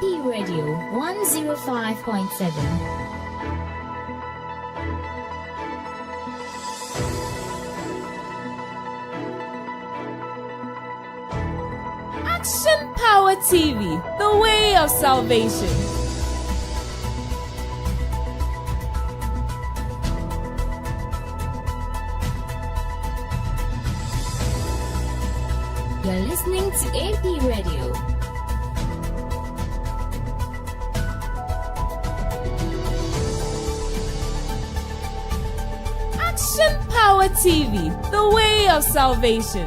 AP Radio 105.7. Action Power TV, the way of salvation. You're listening to AP Radio. Action Power TV, the way of salvation.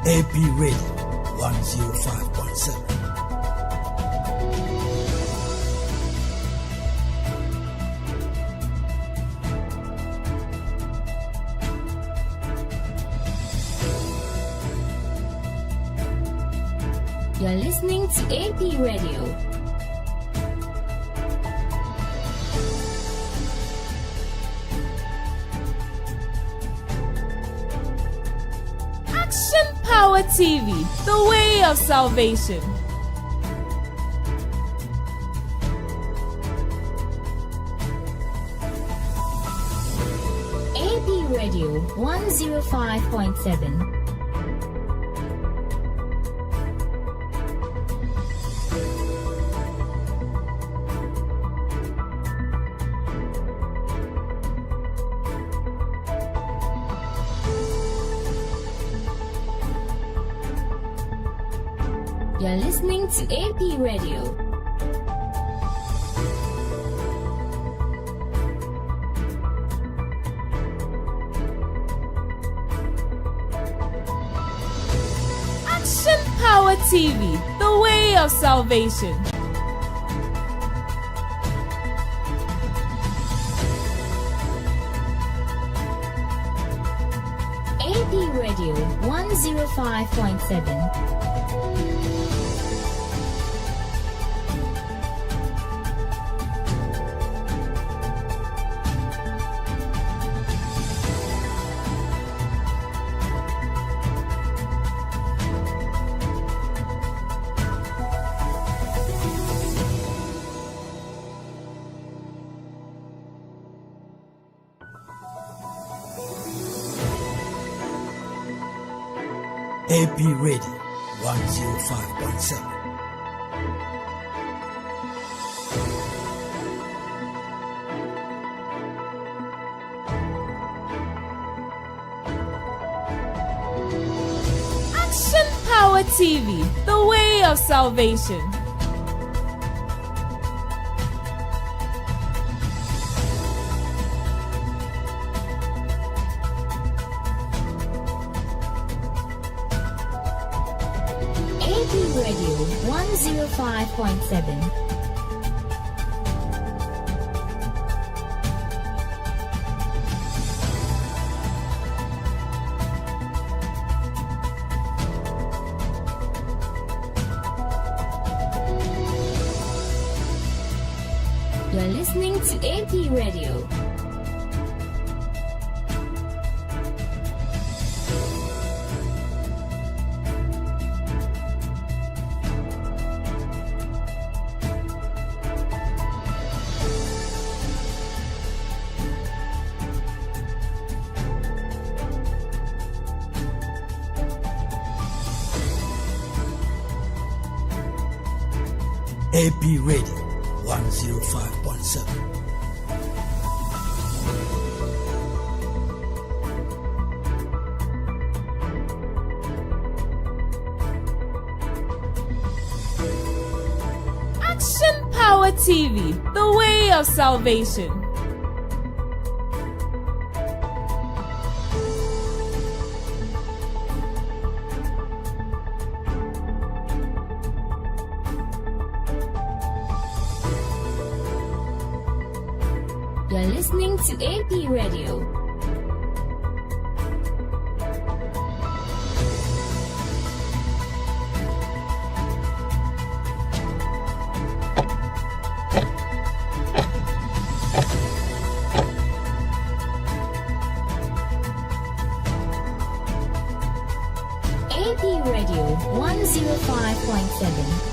AP Radio 105.7. You're listening to AP Radio. Action Power TV, the way of salvation. AP Radio 105.7. You're listening to AP Radio. Action Power TV, the way of salvation. AP Radio 105.7. AP Radio 105.7. Action Power TV, the way of salvation. AP Radio 105.7. You're listening to AP Radio. AP Radio 105.7. Action Power TV, the way of salvation. You're listening to AP Radio. AP Radio 105.7.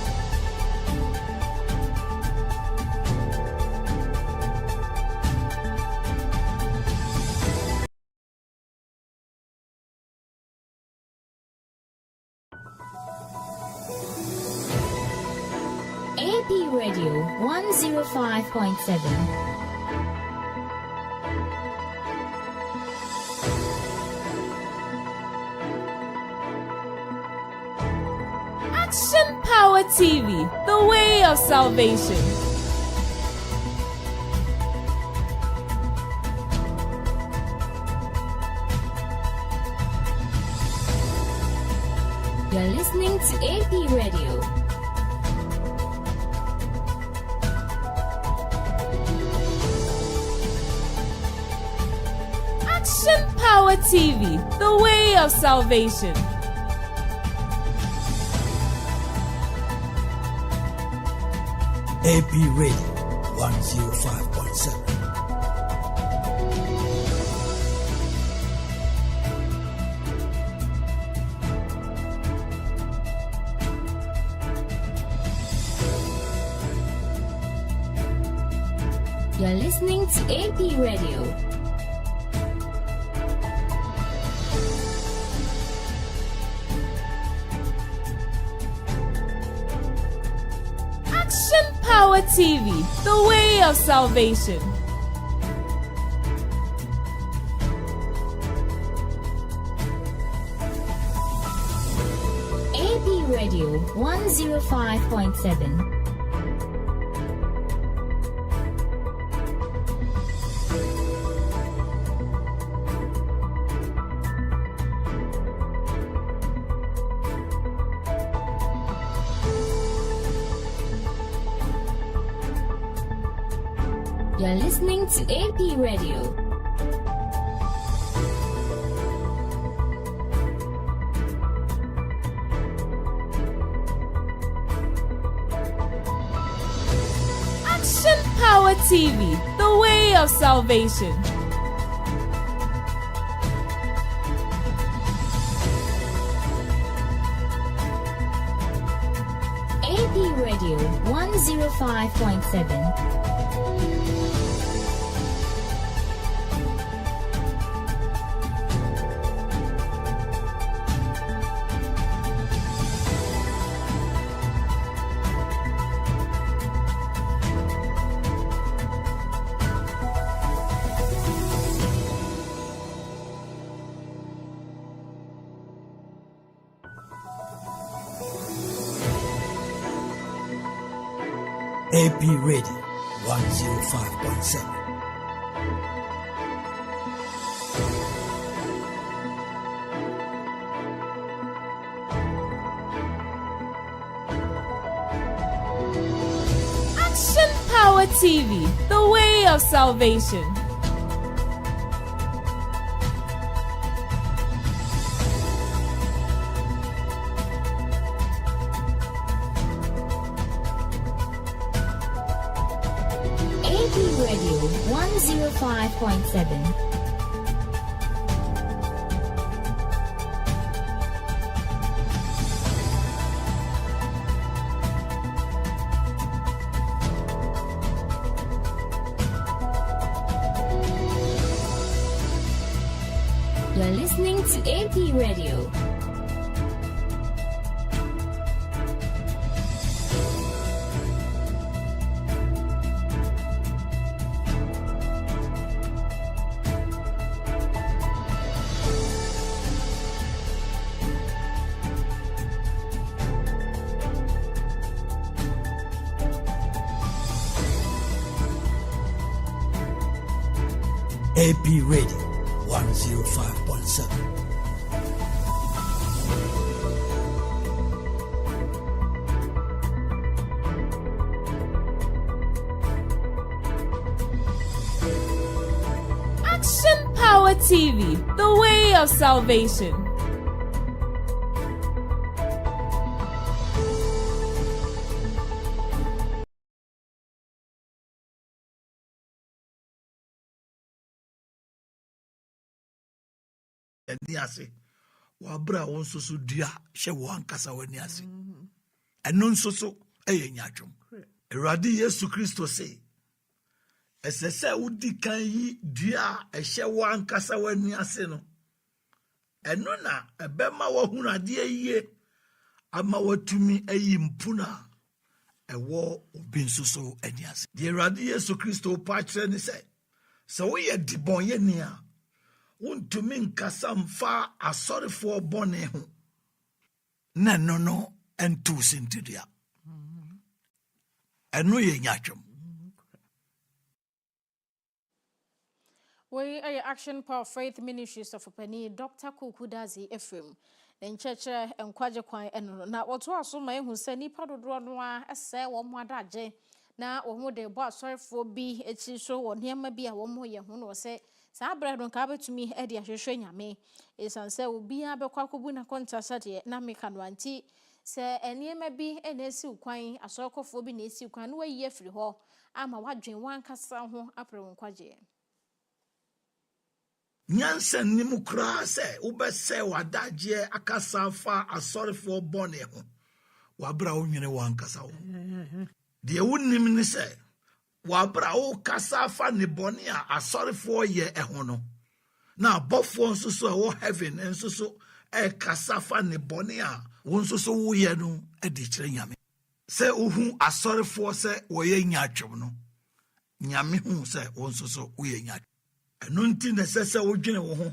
AP Radio 105.7. Action Power TV, the way of salvation. You're listening to AP Radio. Action Power TV, the way of salvation. AP Radio 105.7. You're listening to AP Radio. Action Power TV, the way of salvation. AP Radio 105.7. You're listening to AP Radio. Action Power TV, the way of salvation. AP Radio 105.7. AP Radio 105.7. Action Power TV, the way of salvation. AP Radio 105.7. You're listening to AP Radio. AP Radio 105.7. Action Power TV, the way of salvation. Ẹni ase wabra wo nso so dua hye wo ankasa wani ase eno nso so eye nyatwom Awurade Yesu Kristo se esese udi kan yi dua hye wo ankasa wani ase no eno na ebema wo hunu ade yie ama watumi ayi mpuna ewo obi nso so ani ase de Awurade Yesu Kristo pa kire ni se wo ye dibon ye ni a wontumi nkasa mfa asorefo bone ho na no entu sintidia eno ye nyatwom We are Action Power Faith Ministries of Penny Dr. Kukudazi Ephraim. Then church and Kwajekwan and now what was so my who said Nipa do noa a say one more daje. Now or de boss sorry for be a so or near maybe a one more year who say Sabra don't come to me Eddie Ashenya me. Is and say will be a Bekakubuna contest na me can want tea. Say any maybe an issue quine a circle for being issue can way ye free ho. I'm a watching one cassa home upper on Kwaje. nyansen nimu kra se ubese wadaje akasa fa asorefo bone ho wabra wonwene wankasa ho de wonnim ni se wabra wo kasa fa ne bone a asorefo ye ho no na abofo nso so wo heaven nso so kasa fa ne bone a won nso so wo ye no edi kire nyame se uhu asorefo se wo ye nyatwom no nyame hu se won nso so wo ye nyatwom Anunti nesese wodwene wo ho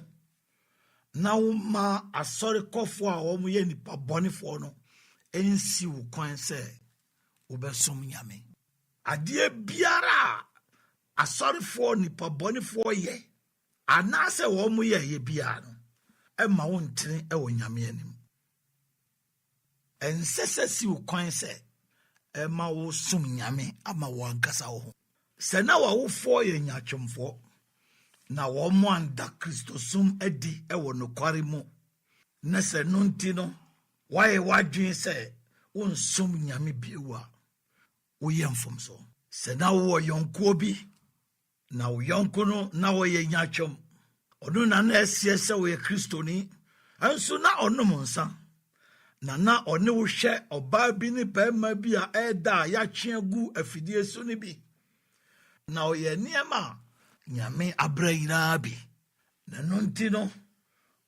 na wo ma asori kofo a wo ye nipa bonefo no ensi wo kwan se wo besom nyame ade biara asorifo nipa bonefo ye anase wo ye bia no ema wo ntene e wo nyame anim ensese si wo kwan se ema wo som nyame ama wo ankasa wo ho se na wo fo ye nyatwomfo na womo anda Kristo sum edi ewo no kware mu na se no nti no waye wadwen se wonsum nyame biewa wo yemfom so se na wo yonko bi na wo yonko no na wo ye nyatwom ono na na esie se wo ye Kristo ni anso na ono monsa na one wo hwe oba bi ni pema bi a eda ya tweagu afidie so ni bi na o ye niema nyame abraina bi na nonti no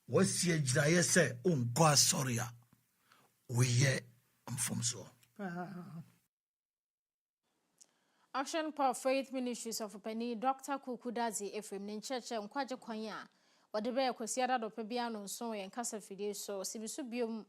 wasi agyiraye se onko asori a woye mfomso Action Power Faith Ministries of Penny Dr. Kukudazi Ephraim nin church nkwaje kwan a wode be kwasiada do pebia no nso ye nkasa fidie so sibisu biom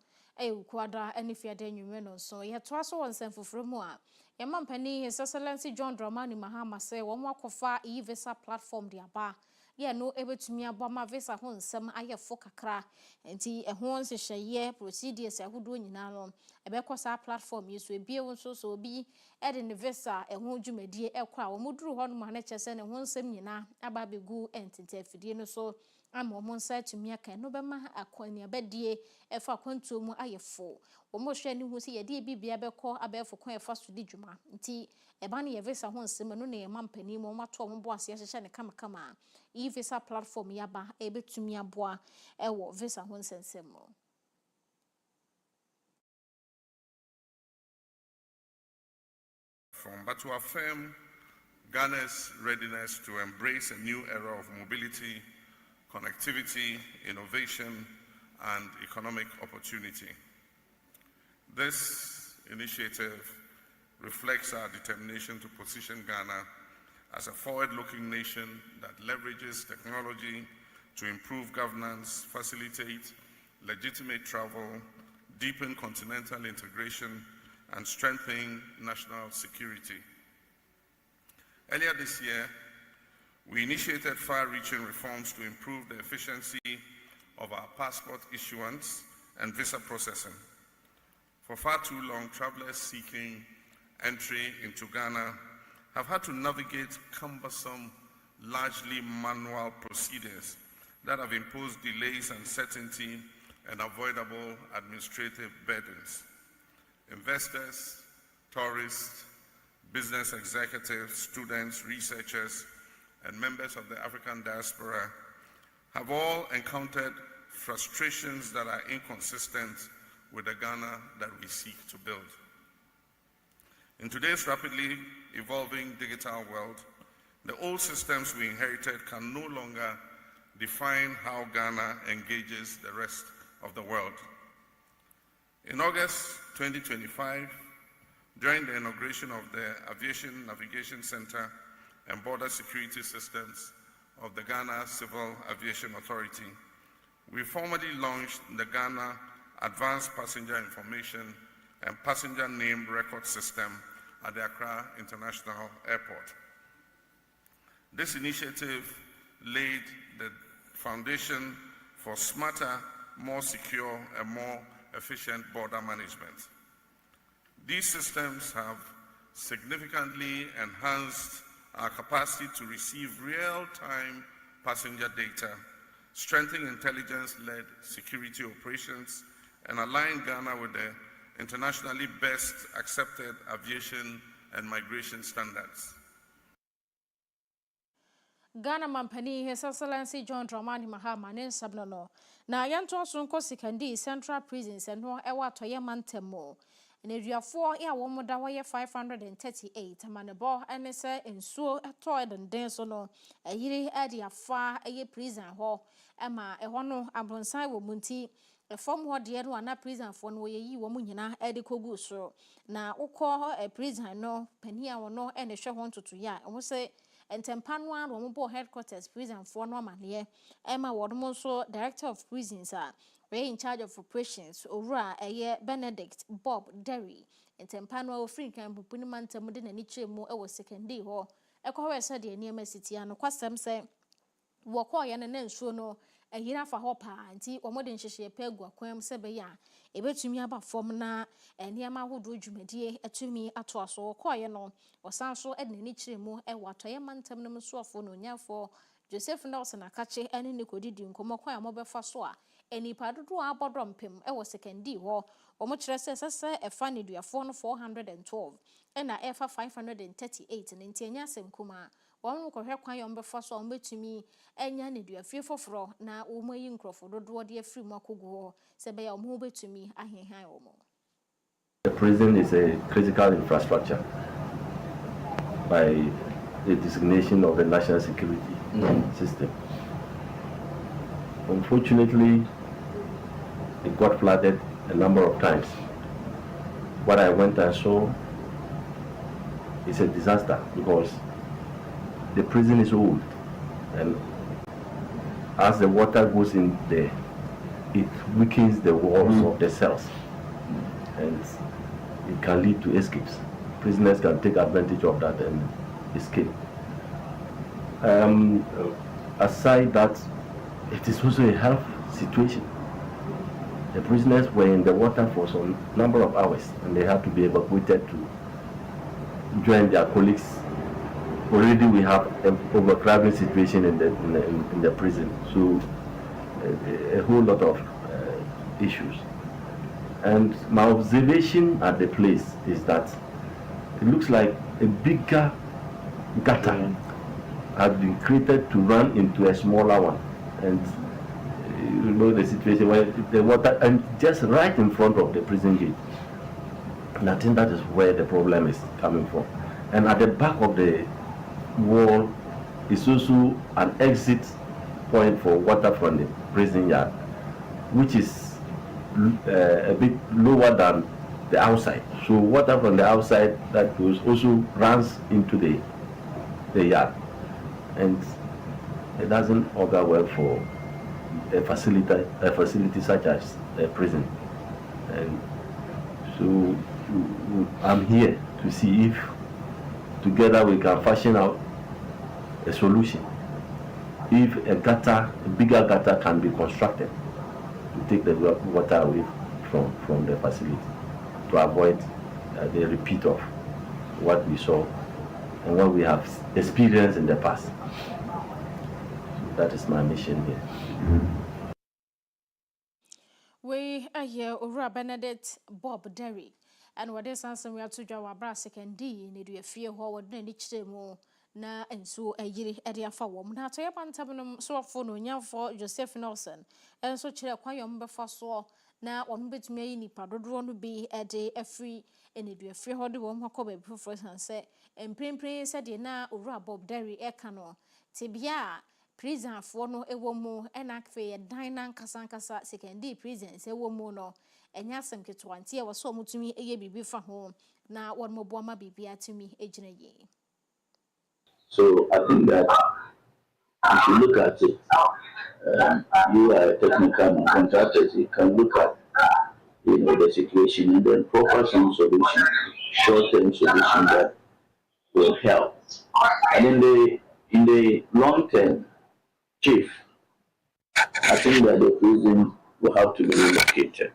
kwada ani fiada nwume no nso ye to aso wonsan foforo mu a ye mampani His Excellency John Dramani Mahama say wo mwakofa e-visa platform dia ba ye no ebetumi aboma visa ho nsem ayefo kakra enti ehon sehye procedures ahodo nyina no ebekosa platform yeso ebie wonso so obi ede ne visa ehon dwumadie ekwa wo muduru ho no ma na kyese ne ho nsem nyina aba begu entente afidie no so ama mo nsa tumi aka no bema akwani abadie efa kwantuo mu ayefo wo mo hwe ne hu se yede bibia bekọ abefo kwan efa so di dwuma nti eba ne ye visa ho nsem no ne mampani mo mato mo bo ase hyehye ne kama e-visa platform yaba ebetumi aboa ewo visa ho nsensem mo. But to affirm Ghana's readiness to embrace a new era of mobility, connectivity, innovation, and economic opportunity. This initiative reflects our determination to position Ghana as a forward-looking nation that leverages technology to improve governance, facilitate legitimate travel, deepen continental integration, and strengthen national security. Earlier this year, we initiated far-reaching reforms to improve the efficiency of our passport issuance and visa processing. For far too long, travelers seeking entry into Ghana have had to navigate cumbersome, largely manual procedures that have imposed delays, uncertainty, and avoidable administrative burdens. Investors, tourists, business executives, students, researchers, and members of the African diaspora have all encountered frustrations that are inconsistent with the Ghana that we seek to build. In today's rapidly evolving digital world, the old systems we inherited can no longer define how Ghana engages the rest of the world. In August 2025, during the inauguration of the Aviation Navigation Center and Border Security Systems of the Ghana Civil Aviation Authority, we formally launched the Ghana Advanced Passenger Information and Passenger Name Record System at the Accra International Airport. This initiative laid the foundation for smarter, more secure, and more efficient border management. These systems have significantly enhanced our capacity to receive real-time passenger data, strengthen intelligence-led security operations, and align Ghana with the internationally best accepted aviation and migration standards. Ghana Mampani, His Excellency John Dramani Mahama, Sabno, na yanto sunko sikandi Central Prisons and no ewa Agyemang temo. And if you are 4 year woman that way 538, manebo and say in so a toy and dance no a yiri edi afar a prison ho Emma a hono abonsai wo munti a form what dear one prison for no ye woman edi kogu so na uko a prison no penia or no and a show want to ya and we say and Tempanwan Womobo headquarters prison for no man here Emma Wadmoso director of prisons are we in charge of operations Ora a year Benedict Bob Derry and Tempano free can Puniman Tamudin and Niche mo was second day ho a cover said the near city and custom say Wakoy and then show no a year for hopper auntie or more than she pegua quam sebeya a bet to me about formna and Yama who do jumedie a to me at was or coy no or sanso and Niche mo a Agyemang terminum so for no nya for Joseph Nelson a catch any Nicodidi come quite mobile for soa. Any part of our bottom pim, I was second D war, or much less as a funny do a phone 412, and a F 538, and in 10 years and Kuma, one will have quite on before so on to me, and Yanni do a fearful fro, now Umaying Crawford, or do dear free Moko, said by a mobile to me, I hear high almost. The prison is a critical infrastructure by the designation of the national security system. Unfortunately, it got flooded a number of times. What I went and saw is a disaster because the prison is old, and as the water goes in there, it weakens the walls of the cells, and it can lead to escapes. Prisoners can take advantage of that and escape. Aside that, it is also a health situation. The prisoners were in the water for some number of hours, and they had to be evacuated to join their colleagues. Already we have an overcrowding situation in the prison, so a whole lot of issues. And my observation at the place is that it looks like a bigger gutter has been created to run into a smaller one. And you know the situation where the water, and just right in front of the prison gate. And I think that is where the problem is coming from. And at the back of the wall is also an exit point for water from the prison yard, which is a bit lower than the outside. So water from the outside that goes also runs into the yard, and it doesn't augur well for a facility such as a prison. And so I'm here to see if together we can fashion out a solution. If a bigger gutter can be constructed to take the water away from the facility, to avoid the repeat of what we saw and what we have experienced in the past. So that is my mission here. We are here over Benedict Bob Derry, and what is answer we are to Jawa Brassic and D, need you fear what would any chemo na enso ayiri ede afa wom na to yepantam no so afo no nyafo Joseph Nelson enso kire kwayom befa so na won betumi ayi nipa dodoro no bi ede afri enedu afri hode wom hakoba before sanse emprempren se de na owura Bob Derry eka no tibia prison for no ewo mu enakfe ye dan na nkasa secondary prison se ewo mu no enya asem ketwanti e wo so mutumi eye bibi fa ho na won mobo ama bibi atumi ejina ye. So I think that if you look at it, you are a technical contractors, you can look at the situation and then propose some solution, short-term solution that will help. And in the long term, chief, I think that the prison will have to be relocated.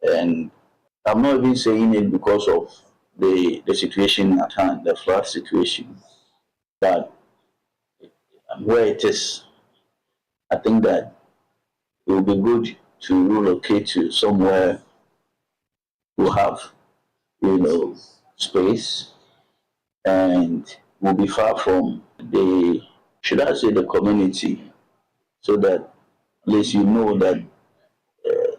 And I'm not even saying it because of the situation at hand, the flood situation, but where it is, I think that it will be good to relocate to somewhere who have, space and will be far from the, should I say, the community, so that at least you know that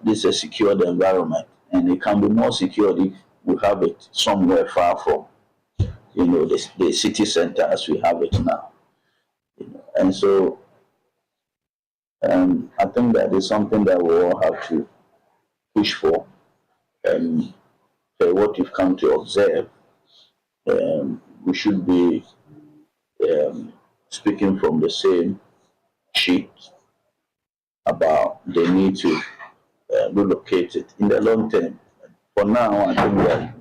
this is a secured environment, and it can be more secured if we have it somewhere far from, the city center as we have it now. And so I think that is something that we all have to push for. What you've come to observe, we should be speaking from the same sheet about the need to relocate it in the long term. For now, I think that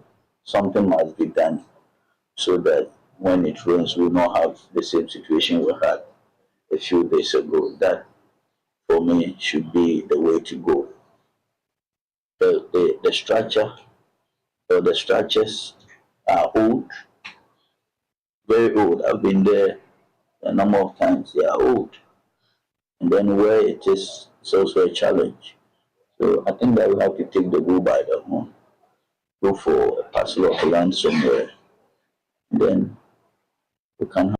something must be done so that when it rains, we will not have the same situation we had a few days ago. That, for me, should be the way to go. The structure or the structures are old, very old. I've been there a number of times. They are old. And then where it is, it's also a challenge. So I think that we have to take the bull by the horn, go for a parcel of land somewhere, and then we can have.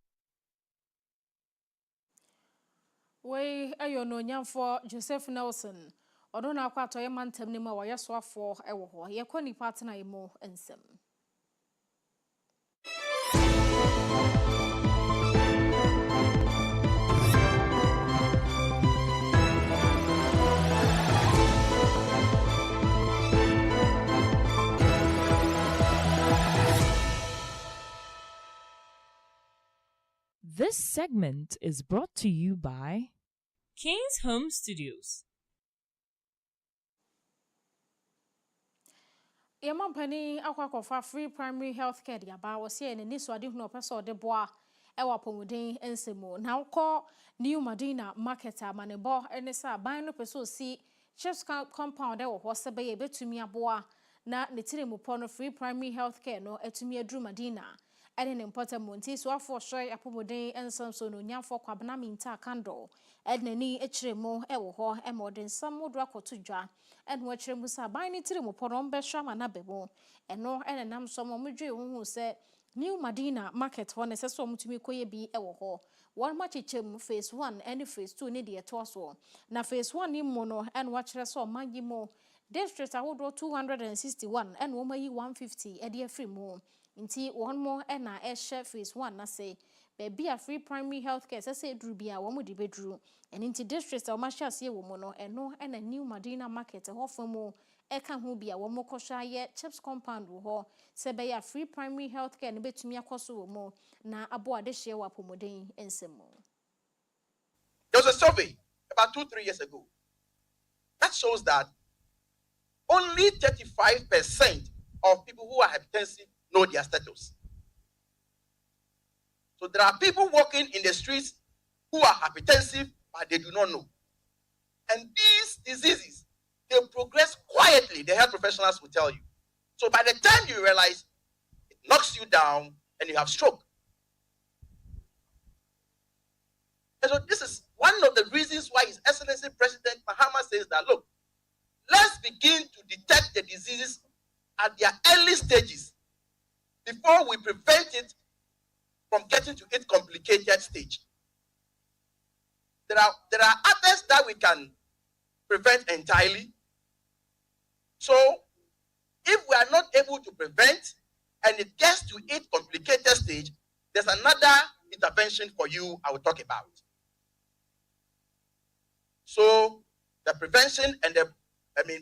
We ayo no nyamfo Joseph Nelson odo na akwa to yemantam ni ma wo yesoafo ewo ho ye kwani partner yemo ensem. This segment is brought to you by King's Home Studios. Yemampani akwakofa free primary health care dia ba wo se ne ni so ade hu no pese ode boa ewa pomuden ensemo na ukọ New Madina market amanebo ene sa ban no pese osi chefs compound ewo ho se be ye betumi aboa na ne tire mu no free primary health care no etumi adru Madina ene ne important monti so afọ hwe apomuden ensem so no nyafo kwabna minta candle ene ni echiremu ewo ho emoden samodo akotudwa ene wo echiremu sa ban ne tire mu no mbehwa mana bebo eno ene nam so mo dwe hu se New Madina market one seso mutumi koye bi ewo ho one machichem phase 1 and phase 2 ne de to so na phase 1 ni mo no en wa kire so magimo district awodo 261 and wo mayi 150 e de free mo nti one more na e share phase 1 na say be a free primary health care say duru bia wo mo de beduru en nti district o ma sha se wo mo no eno na New Madina market ho famo eka ho bia wo mo kosha ye chips compound wo ho se be ya free primary health care ne betumi akoso wo mo na abo ade hye wa pomoden ensemo. There was a survey about 2-3 years ago that shows that only 35% of people who are hypertensive know their status. So there are people walking in the streets who are hypertensive, but they do not know. And these diseases, they progress quietly, the health professionals will tell you. So by the time you realize, it knocks you down and you have stroke. And so this is one of the reasons why His Excellency President Mahama says that, look, let's begin to detect the diseases at their early stages before we prevent it from getting to its complicated stage. There are others that we can prevent entirely. So if we are not able to prevent and it gets to its complicated stage, there's another intervention for you I will talk about. So the prevention and the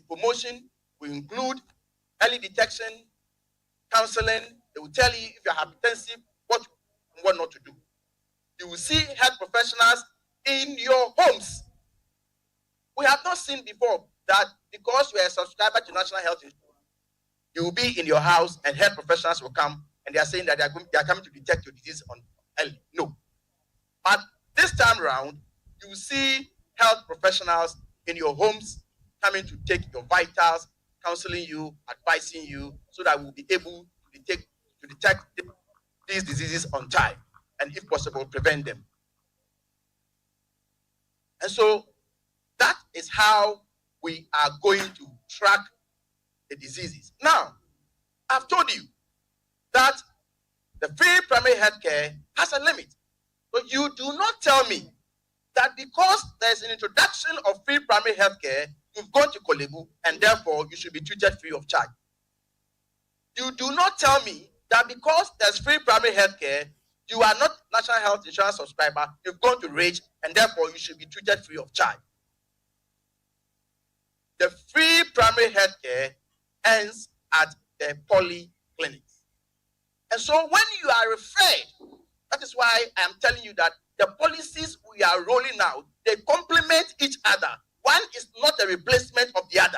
promotion will include early detection, counseling. They will tell you if you're hypertensive, what not to do. You will see health professionals in your homes. We have not seen before that because you are a subscriber to National Health Insurance, you will be in your house and health professionals will come and they are saying that they are coming to detect your disease on early. No. But this time around, you will see health professionals in your homes coming to take your vitals, counseling you, advising you, so that we'll be able to detect these diseases on time and, if possible, prevent them. And so that is how we are going to track the diseases. Now, I've told you that the free primary health care has a limit. But you do not tell me that because there's an introduction of free primary health care, you've gone to Kolebu and therefore you should be treated free of charge. You do not tell me that because there's free primary health care, you are not National Health Insurance subscriber, you've gone to Rage and therefore you should be treated free of charge. The free primary health care ends at the polyclinics. And so when you are referred, that is why I am telling you that the policies we are rolling out, they complement each other. One is not a replacement of the other.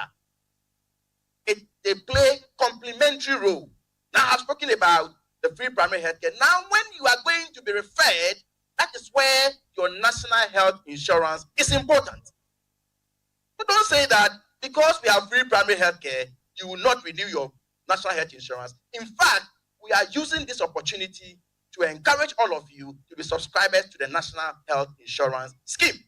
They play complementary role. Now I've spoken about the free primary health care. Now when you are going to be referred, that is where your national health insurance is important. So don't say that because we have free primary health care, you will not renew your national health insurance. In fact, we are using this opportunity to encourage all of you to be subscribers to the National Health Insurance Scheme.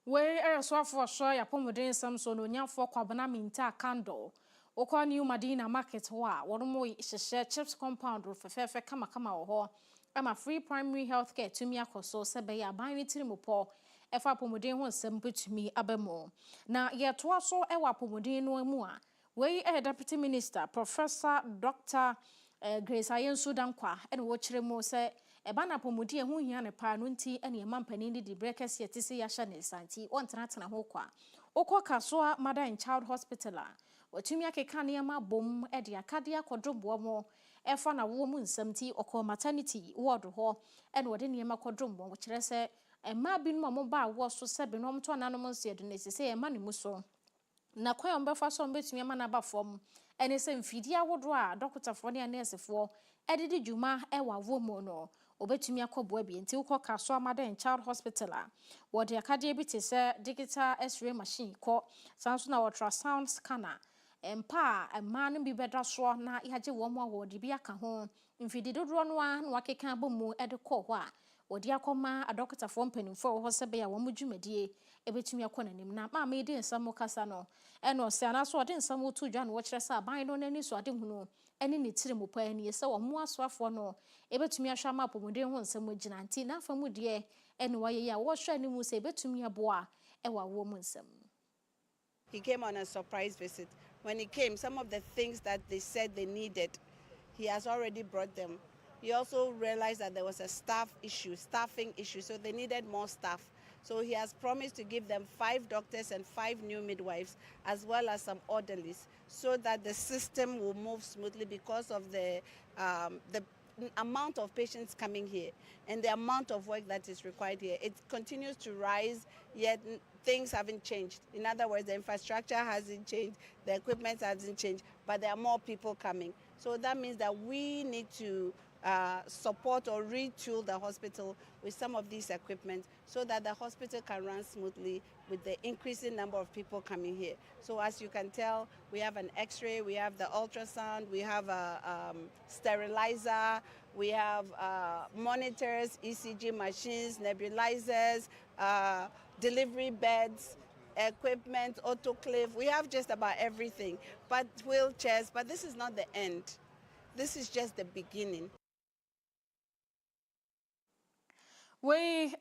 Where are so for sure ya pomodin Samson onya for kwabana minta candle. Okwa new Madina market wa wono share chips compound for fefe kama ho. Ama free primary health care to me akoso sebe ya ban witiri mopo efa pomodin ho nsem betumi abemo. Na ye to so ewa pomodin no mu a we deputy minister Professor Dr. Grace Ayensu Dankwa and watchere mo se eba na pomodi e hu hia ne pa no nti ene e mampani ndi di breakers ye tise ya sha ne santi on tena ho kwa okọ kasoa Mother and Child Hospital a watumi akeka ne ma bom e de akade akodrombo mo efa na wo mu nsamti okọ maternity ward ho ene wode ne ma kodrombo wo kire se ema binu mo ba wo so se be no mto nanom nse de ne se e ma ne mu so na kwon befa so mbetumi ama na ba fom ene se mfidi awodo a doctorfo ne nursefo edidi djuma e wa vomo no obetumi akoboa bi nti ukọ kaso Mother and Child Hospital a wode akade bi te se digital x-ray machine ko sanso na ultrasound scanner empa ema no bi beda so na yaje wo mo wode bi aka ho mfidi dodoro no a na wakeka bomu ede ko ho a wode akoma adoctorfo mpanimfo ho sebe ya wo mo dwumadie ebetumi akonanim na ma me di nsamo kasa no eno se anaso ode nsamo tu dwa no wo kire sa ban no nani so ade hunu ene ne tire mo pa ani se wo mo asoafo no ebetumi ahwa ma pomode ho nsamo gina nti na afamu de ene waye ya wo hwa ni mu se ebetumi aboa e wa wo mu nsam. He came on a surprise visit. When he came, some of the things that they said they needed, he has already brought them. He also realized that there was a staffing issue, so they needed more staff. So he has promised to give them 5 doctors and 5 new midwives, as well as some orderlies, so that the system will move smoothly because of the amount of patients coming here and the amount of work that is required here. It continues to rise, yet things haven't changed. In other words, the infrastructure hasn't changed, the equipment hasn't changed, but there are more people coming. So that means that we need to support or retool the hospital with some of these equipment so that the hospital can run smoothly with the increasing number of people coming here. So as you can tell, we have an x-ray, we have the ultrasound, we have a sterilizer, we have monitors, ECG machines, nebulizers, delivery beds, equipment, autoclave. We have just about everything, but wheelchairs, but this is not the end. This is just the beginning. We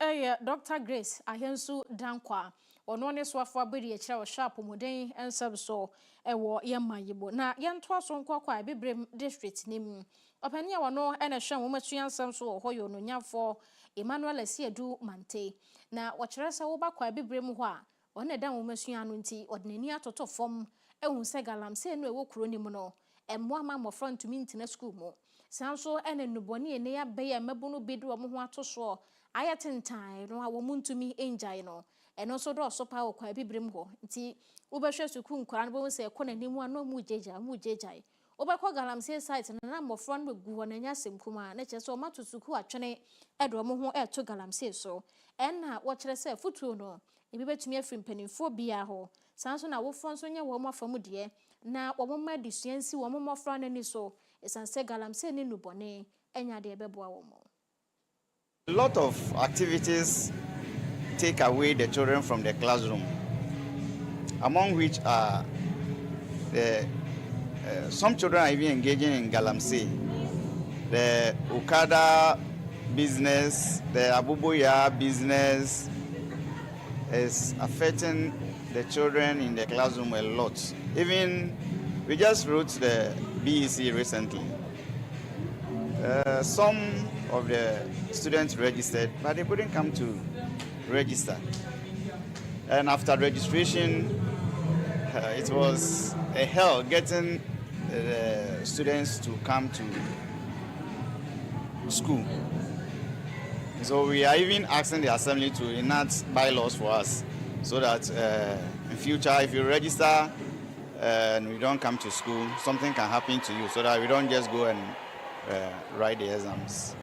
Dr. Grace Ahensu Dankwa ono ne so afo abedi e kire wo sharp moden ensem so ewo yemayibo na yento so nkokwa ebebrem district nim opania wono ene hwe wo matuya nsem so ho yo no nyafo Emmanuel Asiedu Mante na wo kire se wo bakwa ebebrem ho a one da wo masua no nti odnani atoto fom ehun se galamse no ewo kuro nim no emmo ama mofra ntumi ntina school mo sanso ene nuboni ene ya be ya mabunu bedu wo ho atoso ayatentan no awo muntumi enjai no eno so do so pa wo kwa bibrim ho nti ubehwe suku nkora no bo se konanimu ano mu jejai obekọ galamsey site na mofro no begu ho na nya semkuma na kyeso mato suku atwene edo mo ho eto galamsey so enna wo kire se futuo no ebi betumi afiri mpanimfo bia ho sanso na wo fon so nya wo mafamu de na wo mma disuansi wo mofro na ni so esanse galamsey ni nubone enya de ebeboa wo mo. A lot of activities take away the children from the classroom, among which are some children are even engaging in galamsey, the Okada business, the Abubuya business is affecting the children in the classroom a lot. Even we just wrote the BEC recently. Some of the students registered, but they couldn't come to register. And after registration, it was a hell getting the students to come to school. So we are even asking the assembly to enact bylaws for us, so that in future, if you register and we don't come to school, something can happen to you, so that we don't just go and write the exams.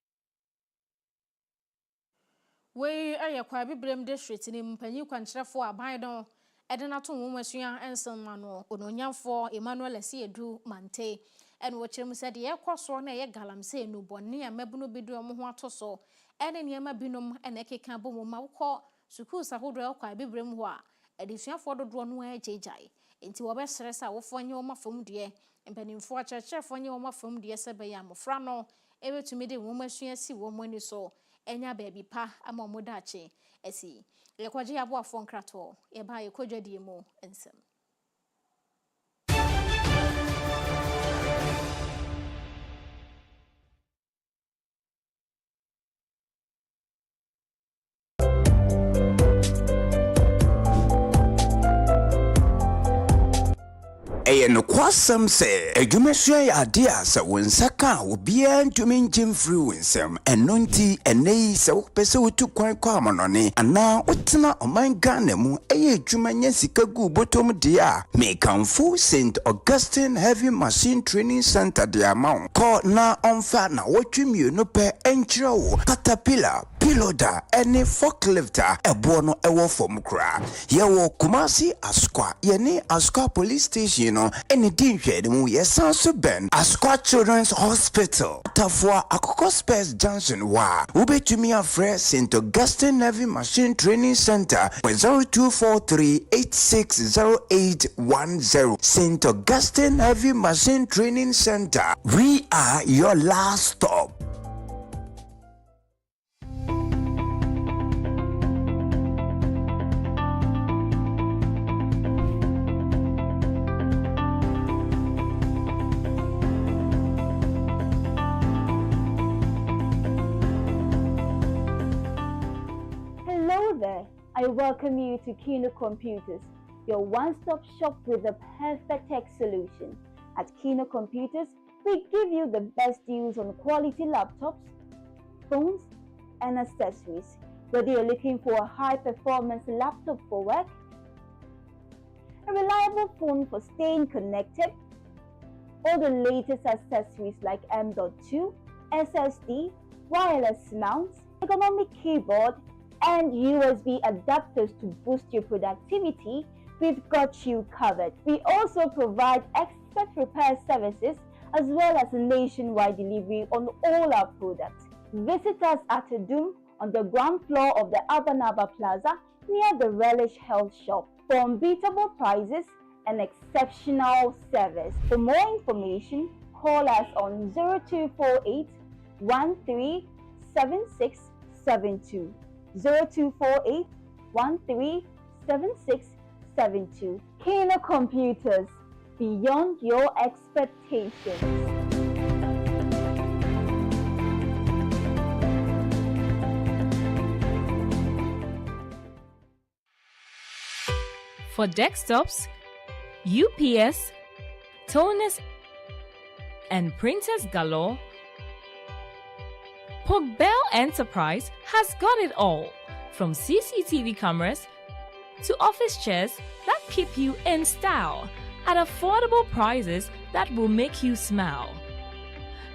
We kwa bibrem district ni mpanyi kwankyerefo aban don edena to nwomasuya ensemano ononyamfo Emmanuel Asiedu Mante ene wo kyerem se de yekoso na ye galamsey nu bone a mabuno bidu omo ho atoso ene niema binom ene keka bomo mawko sukuu sahodo kwa bibrem ho a edisuafo dodo no ajejai enti wo be seresa wo fonye wo mafam de mpanimfo akyerkyerefo nye wo mafam de se be ya mofra no ebetumi de nwomasuya si wo mani so enya baby pa ama omodache esi lekwaje yabo afon krato e ba ye kodwadie mu ensem. No kwasam se adwumasua ya ade a se wonsaka obia ntumi ngem free wonsam eno nti enei se wopese wotu kwan kwa amanone ana wotena oman Ghana mu adwuma nya sika gu botom de a mekanfo St Augustine Heavy Machine Training Center de amount call na onfa na wotwemi no pe enkyere wo caterpillar piloda any forklifter ebo no ewo fom kra ye wo Kumasi Askwa ye ni Askwa police station no eni dinhwe de mu ye sanso ben Askwa Children's Hospital tafwa Akoko Space Junction wa ubetumi afre St Augustine Heavy Machine Training Center 0243860810 St Augustine Heavy Machine Training Center, we are your last stop. I welcome you to Kino Computers, your one-stop shop with the perfect tech solution. At Kino Computers, we give you the best deals on quality laptops, phones, and accessories. Whether you're looking for a high-performance laptop for work, a reliable phone for staying connected, or the latest accessories like M.2, SSD, wireless mounts, ergonomic keyboard, and USB adapters to boost your productivity, we've got you covered. We also provide expert repair services as well as nationwide delivery on all our products. Visit us at Adum on the ground floor of the Abanaba Plaza near the Relish Health Shop for unbeatable prices and exceptional service. For more information, call us on 0248 137672. 0248 137672. Kano Computers, beyond your expectations. For desktops, UPS, toners, and printers galore, Bell Enterprise has got it all, from CCTV cameras to office chairs that keep you in style at affordable prices that will make you smile.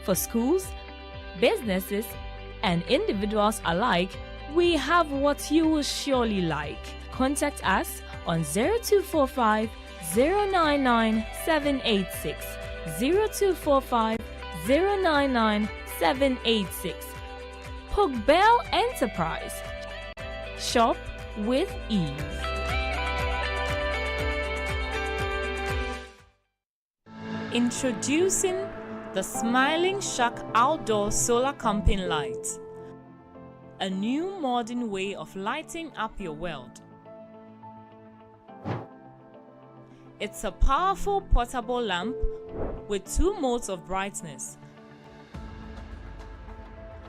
For schools, businesses, and individuals alike, we have what you will surely like. Contact us on 0245 099 786, 0245 099 786. Bell Enterprise. Shop with ease. Introducing the Smiling Shark Outdoor Solar Camping Light. A new modern way of lighting up your world. It's a powerful portable lamp with 2 modes of brightness,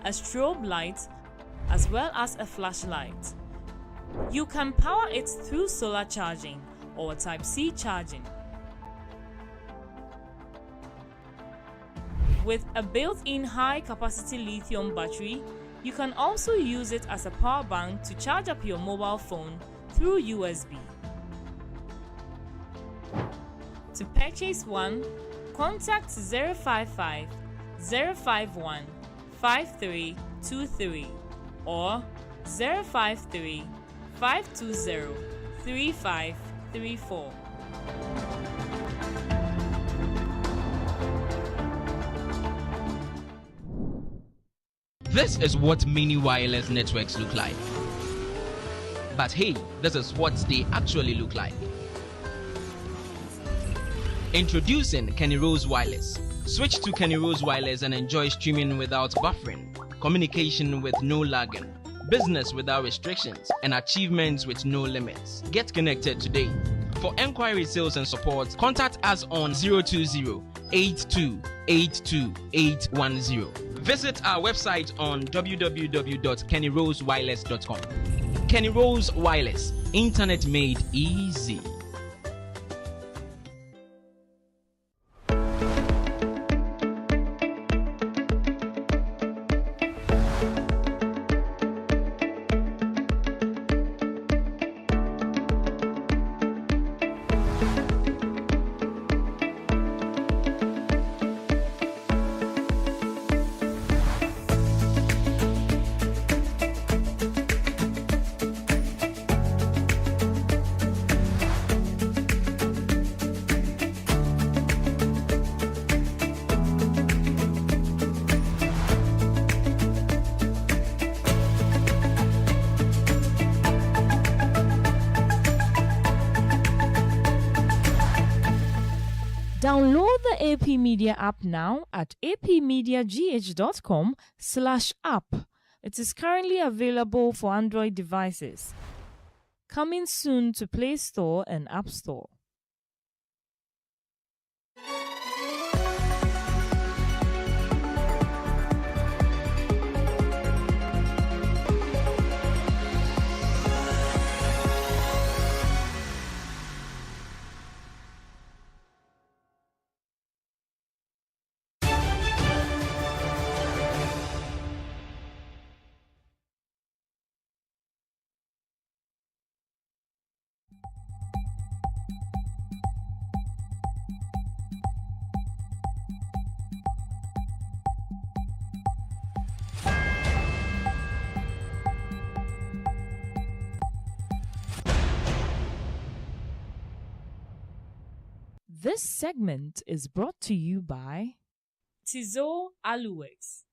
a strobe light, as well as a flashlight. You can power it through solar charging or Type-C charging. With a built-in high-capacity lithium battery, you can also use it as a power bank to charge up your mobile phone through USB. To purchase one, contact 055 051 5323 or 053 520 3534. This is what mini wireless networks look like. But hey, this is what they actually look like. Introducing Kenny Rose Wireless. Switch to Kenny Rose Wireless and enjoy streaming without buffering, communication with no lagging, business without restrictions, and achievements with no limits. Get connected today. For enquiry, sales, and support, contact us on 020-8282-810. Visit our website on www.kennyrosewireless.com. Kenny Rose Wireless, internet made easy. Download the AP Media app now at apmediagh.com/app. It is currently available for Android devices. Coming soon to Play Store and App Store. This segment is brought to you by Tizo Aluworks.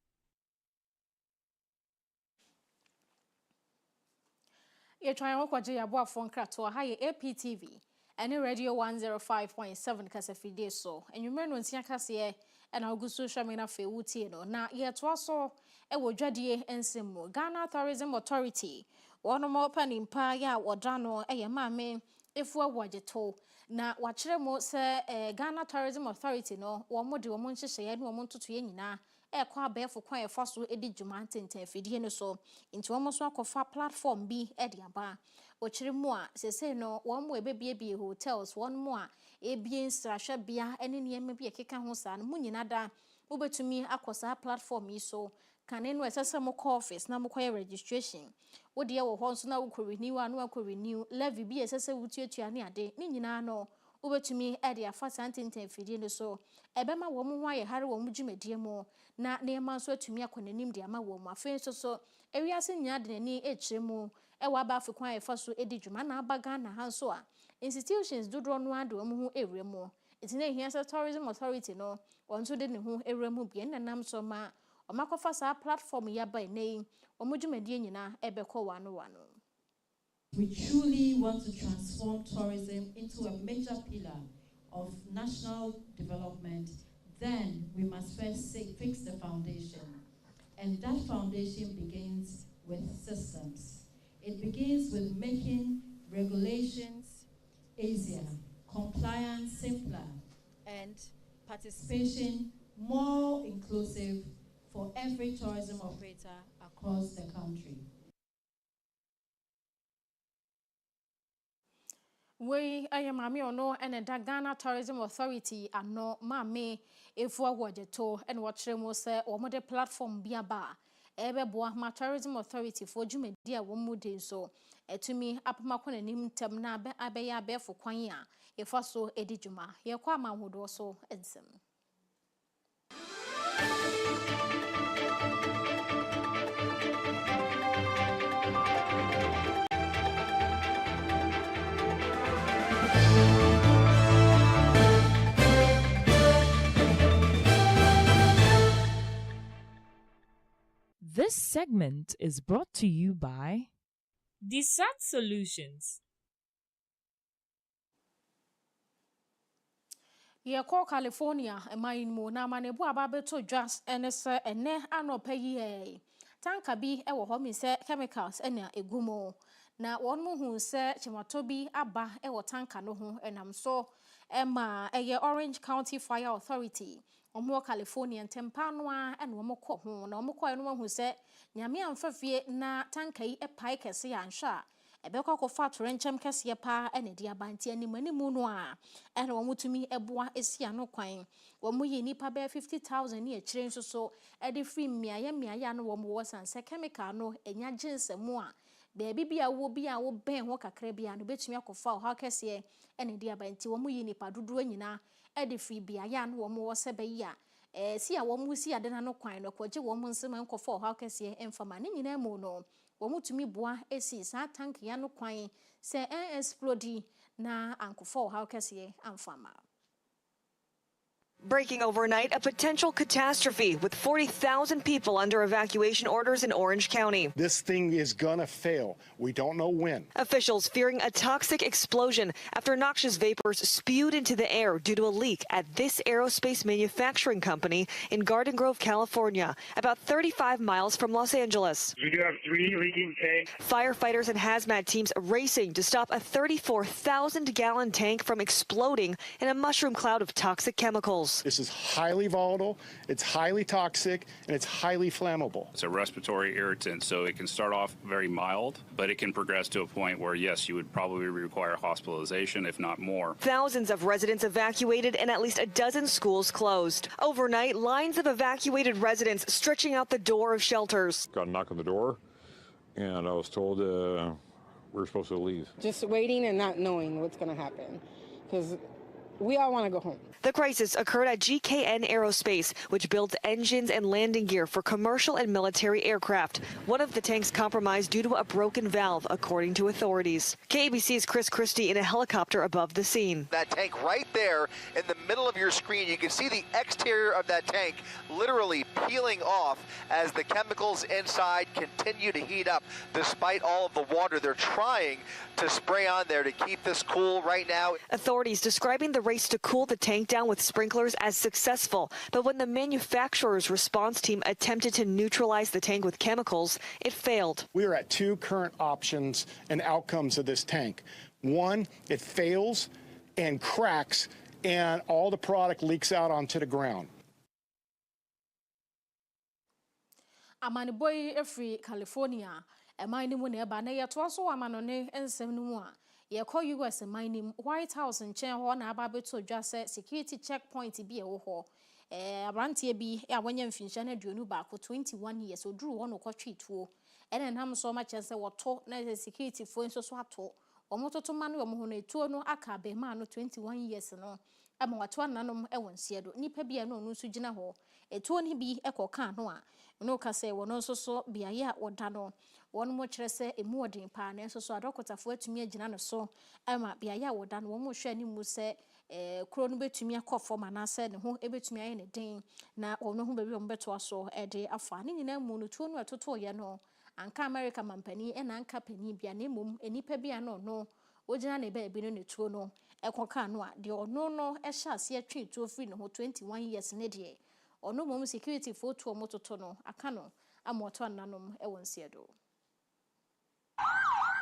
You're trying to get your phone crack to a higher APTV and radio 105.7 Casafide so. And you remember when Siakasi and I'll go social media fe wuti no na yet also e wo dwadie ensem Ghana Tourism Authority one more panimpa ya wodano eye maame efu awajeto na wachire mo se Ghana Tourism Authority no wo mo de wo mo nhyehyeye ne wo mo ntoto ye nyina ekwa abefo kwan efo so edi dwuma ntenten fidie no so nti wo mo so akofa platform bi e de aba ochire mo a sese no wo mo ebebiebie hotels won mo a ebie nsrahwe bia ene niam bi ekeka ho sa no munyina da ubetumi akosa platform yi so kane no esese mo call office na mo koye registration wo de wo ho so na wo ko renew anu akọ renew levy bi esese wutuatua ne ade ni nyina no ubetumi e de afa santinten fidie no so ebema wo mo ho aye hare wo mo dwumadie mo na neema so atumi akonanim de ama wo mo afen so ewiase nya de nani echire mu e wa ba afekwan efa so edi dwuma na abaga na ha so a institutions dodro no ade wo mo ho ewre mu itina ehia se tourism authority no wonso de ne ho ewre mu bi enanam so ma omakofa sa platform ya ba nei omudwumadie nyina ebekọ wano. We truly want to transform tourism into a major pillar of national development. Then we must first fix the foundation. And that foundation begins with systems. It begins with making regulations easier, compliance simpler, and participation more inclusive for every tourism operator across the country. We Agyemang ono ene da Ghana Tourism Authority ano maame efu awojeto ene wokyere mo se wo mode platform bia ba ebeboa ma Tourism Authority for dwumadi a wo mude so etumi apama kwana nim tem na abeya abefo kwan a efa so edi dwuma ye kwa amahodo so ensem. This segment is brought to you by Desat Solutions. Ye call California emayin mo na manebu ababeto dwas ene se ene anopa yi tanka bi e wo ho mi se chemicals ene egumo na won mo hu se chimato bi aba e wo tanka no ho enam so ema eye Orange County Fire Authority omo California ntempa no a ene wo mokọ ho na wo mokọ no hu se nyame amfafie na tanka yi epai kese ya nhwa ebekọ ko factory nchem kese pa ene dia banti animu no a ene wo mutumi eboa esia no kwan wo mu yi nipa be 50,000 ne ekire nso so e de free miaya no wo mo wo sanse chemical no enya ginsemu a beebi bia wo ben ho kakra bia no betumi akofa ho kese ene dia banti wo mu yi nipa dodo nyina e de free biaya no wo mo wo se be ya si a wo mu si ade na no kwan no kwaje wo mu nsema nkofa ho kese emfama ne nyina mu no wo mutumi boa esi sa tank ya no kwan se explode na ankofo how kese amfama. Breaking overnight, a potential catastrophe with 40,000 people under evacuation orders in Orange County. This thing is gonna fail. We don't know when. Officials fearing a toxic explosion after noxious vapors spewed into the air due to a leak at this aerospace manufacturing company in Garden Grove, California, about 35 miles from Los Angeles. We do have 3 leaking tanks. Firefighters and hazmat teams racing to stop a 34,000-gallon tank from exploding in a mushroom cloud of toxic chemicals. This is highly volatile, it's highly toxic, and it's highly flammable. It's a respiratory irritant, so it can start off very mild, but it can progress to a point where, yes, you would probably require hospitalization, if not more. Thousands of residents evacuated and at least a dozen schools closed. Overnight, lines of evacuated residents stretching out the door of shelters. Got a knock on the door, and I was told we were supposed to leave. Just waiting and not knowing what's going to happen, because we all want to go home. The crisis occurred at GKN Aerospace, which builds engines and landing gear for commercial and military aircraft. One of the tanks compromised due to a broken valve, according to authorities. KABC's Chris Christie in a helicopter above the scene. That tank right there in the middle of your screen, you can see the exterior of that tank literally peeling off as the chemicals inside continue to heat up. Despite all of the water they're trying to spray on there to keep this cool right now. Authorities describing the race to cool the tank down with sprinklers as successful, but when the manufacturer's response team attempted to neutralize the tank with chemicals, it failed. We are at two current options and outcomes of this tank. One, it fails and cracks, and all the product leaks out onto the ground. Amani boy every California, a mining when eba na yeto so amanone ensem no mu a ye call US mining White House nchen ho na aba beto dwa se security checkpoint bi e wo ho abrantie bi a wanya mfinsha na aduonu ba ko 21 years oduru ho no kwatwe tuo ene nam so ma chese woto na security fo nso so ato omototo ma no ho na tuo no aka be ma no 21 years no ama wato nanom e wonsie do nipa bi e no nso gina ho etuo ni bi ekoka no a no ka se wono nso so biaye a woda no wono mo kire se emu odin pa na nso so adokotafo atumi agina no so ama biaye a woda no wo mo hwe ani mu se kuro no betumi akofo manase ne ho ebetumi aye ne den na ono ho bebi ombeto aso de afa ne nyina mu no tuo no atoto ye no anka America mampani e na anka pani bia na emom enipa bia no no ogina ne ba ebi no ne tuo no ekoka no a de ono no ehya ase atwe tuo free no ho 21 years ne de ono mom security fo tuo mototo no aka no amoto nanom e wonsiedo.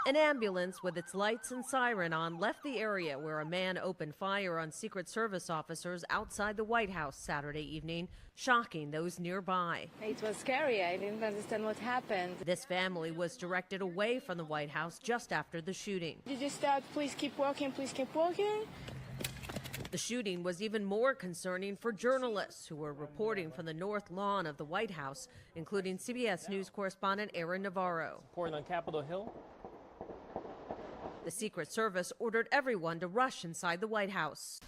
An ambulance with its lights and siren on left the area where a man opened fire on Secret Service officers outside the White House Saturday evening, shocking those nearby. It was scary. I didn't understand what happened. This family was directed away from the White House just after the shooting. Did you start, please keep walking, please keep walking? The shooting was even more concerning for journalists who were reporting from the north lawn of the White House, including CBS News correspondent Aaron Navarro. Reporting on Capitol Hill. The Secret Service ordered everyone to rush inside the White House.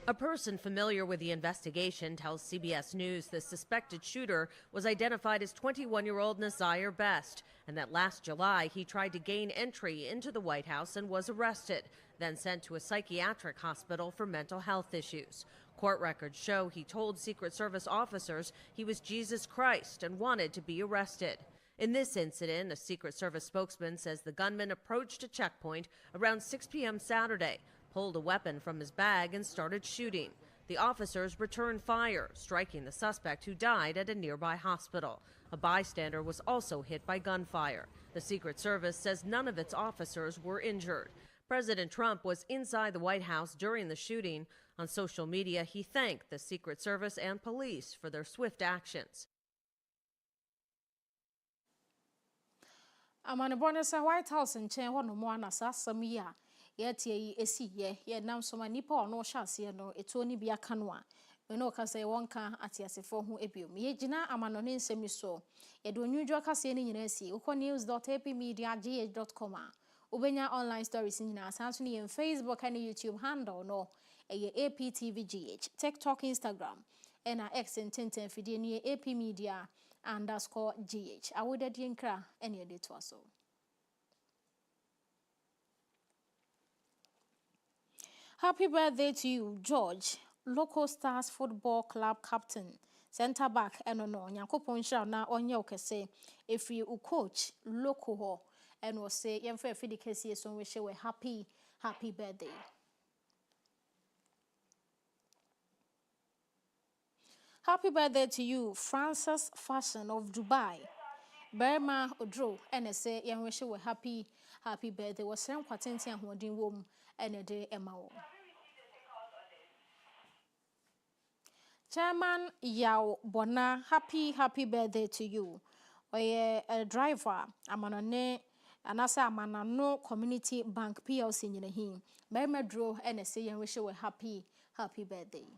A person familiar with the investigation tells CBS News the suspected shooter was identified as 21-year-old Nasir Best, and that last July he tried to gain entry into the White House and was arrested, then sent to a psychiatric hospital for mental health issues. Court records show he told Secret Service officers he was Jesus Christ and wanted to be arrested. In this incident, a Secret Service spokesman says the gunman approached a checkpoint around 6 p.m. Saturday, pulled a weapon from his bag and started shooting. The officers returned fire, striking the suspect who died at a nearby hospital. A bystander was also hit by gunfire. The Secret Service says none of its officers were injured. President Trump was inside the White House during the shooting. On social media, he thanked the Secret Service and police for their swift actions. Amane bonesa White House nchen ho no mo anasa asam yi a ye tie yi esi ye nam so ma nipa ono hyase no eto ni bia ka no a me no ka say wonka atiasefo ho ebiom ye gina amano ne nsemi so ye do nwudwo ka say ni nyina si ukonews.apmedia.gh.com a ubenya online stories nyina asanso ni ye Facebook and YouTube handle no ye APTVGH TikTok Instagram ena X intenten fidie ni APmedia_GH. I would nkra any day to us. Happy birthday to you, George, Local Stars Football Club captain, centre back, and no, Yankopon shall na onye okese, if you coach local ho, and will say, young fair fidicasi, so we shall happy birthday. Happy birthday to you, Francis Fashion of Dubai. Berma Odro, and say, young wish you were happy birthday. Was some quatenti and holding womb and a day Emma. Chairman Yao Bona, happy birthday to you. Oye a driver, Amanone, and asa Manano Community Bank PLC in him. Berma Dro, and say, young wish you were happy birthday.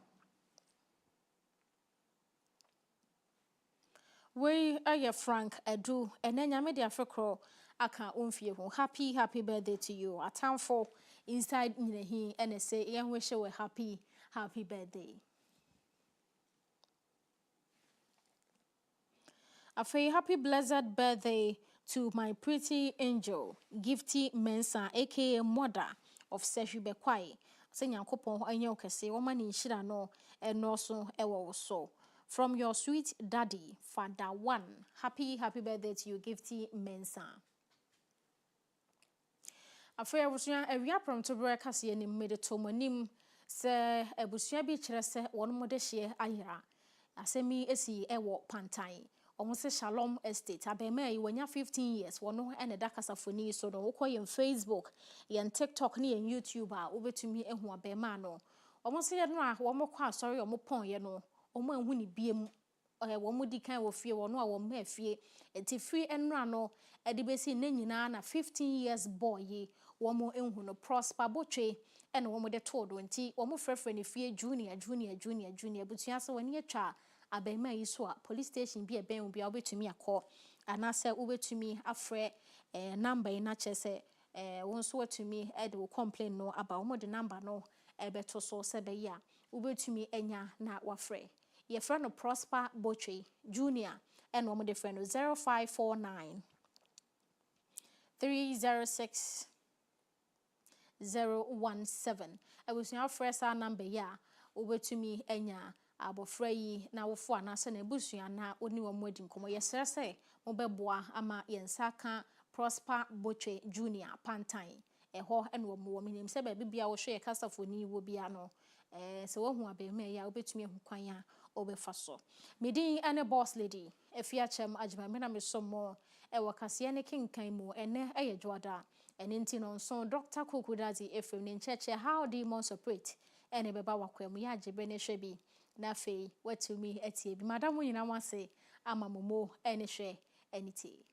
We are Frank Edu and then Yamedi Afro aka umfie ho happy birthday to you. A time for inside Ninehi and say young wish you happy birthday. A happy blessed birthday to my pretty angel, Gifty Mensa, aka Mother of Sefi Bekwai. Say Yankopon anyo kese woman in shira no and also ewo so. From your sweet daddy, Father One. Happy birthday to you, Gifty Mensa. Afia abusua awia promto bre kase ni mede to monim se abusua bi kire se won mode hye ayira asemi esi ewo pantan omo se Shalom Estate abema yi wanya 15 years wono ene da kasafoni so no wokoye Facebook yen TikTok ne yen YouTube a obetumi ehu abema no omo se ye no a wo mokọ asori omo pon ye no omo ehu ni biem wo mudi kan wo fie wono a wo ma fie enti free enra no edi besi ne nyina na 15 years boy yi wo mo enhu no Prosper Botwe ene wo mo de todo enti wo mo frefre ne fie junior butua se woni atwa abema yi so a police station bi eben bi obetumi akọ anase obetumi afre number ina chese won so watumi e de complain no aba wo de number no ebeto so se be ya obetumi enya na wafre ye friend no Prosper Botwe Junior and one de friend 0549 306 017. I was your first number ya obetumi enya abofra yi na wofo anase na ebusua na oni wo mwedi nkomo yesere se mo beboa ama yensa ka Prosper Botwe Junior pantan eho ene wo mo minim se ba bibia wo hwe kasafoni wo bia no se wo hu abema ya obetumi hu kwan a obefa so medin ane boss lady Afia Kyem Agyemang me na me somo wo kase ne kinkan mu ene eyedwoda ene nti no so Dr. Kukudazi FM ne ncheche how demons operate ene beba wakwam ya agebe ne hwe bi na fei watumi atie bi madam nyina wase ama momo ene hwe eniti